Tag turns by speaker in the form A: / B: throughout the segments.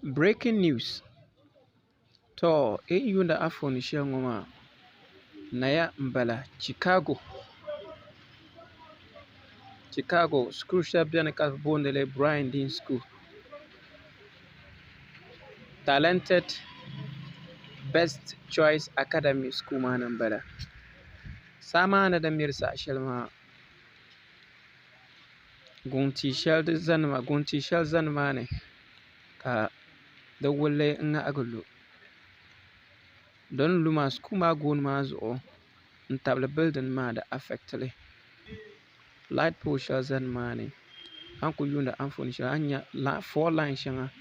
A: Breaking news. To yunda afon shangoma naya mbala Chicago school shabjana ka bondele Brian Dean School. Talented Best Choice Academy School mana mbala. Sama na da mirsa shalma gunti shal zanma ne ka da wulle nga agulu. Don luma school ma gun ma zo ntabla building ma da affectly. Light pole shall zan mane. Uncle Yunda Anthony shall anya four lines shanga.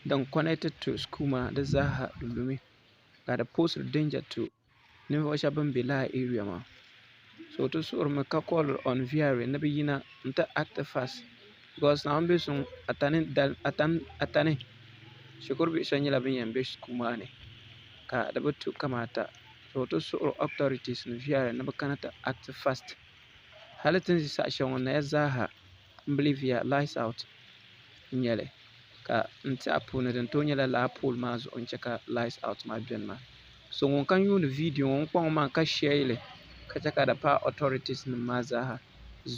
A: Then connected to school ma the Zaha Lumi. Got a post of danger to never shabon bila area ma. So to sort of call on VRA never yina nta act fast. Because now I'm based on atane. Shukur be shanyla bin yambish school mane. Ka the but to kamata. So to sort of authorities in VRA never cannot act fast. Halitin si sa'shaŋ na ya zaaha m-bili via lights out n-nyɛli ka n-ti a puuni din tooi nyɛla laa pool maa zuɣu n-chɛ ka lights out maa beni maa. So ŋun kan yuuni video ŋun kpaŋ maa ka share li ka chɛ ka di pa authorities nim maa zaaha.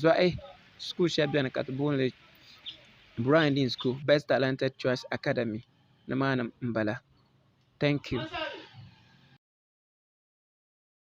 A: Zɔɣi school shɛli beni ka ti booni Brian Dean School Best Talented Choice Academy ni maa ni m-bala. Thank you.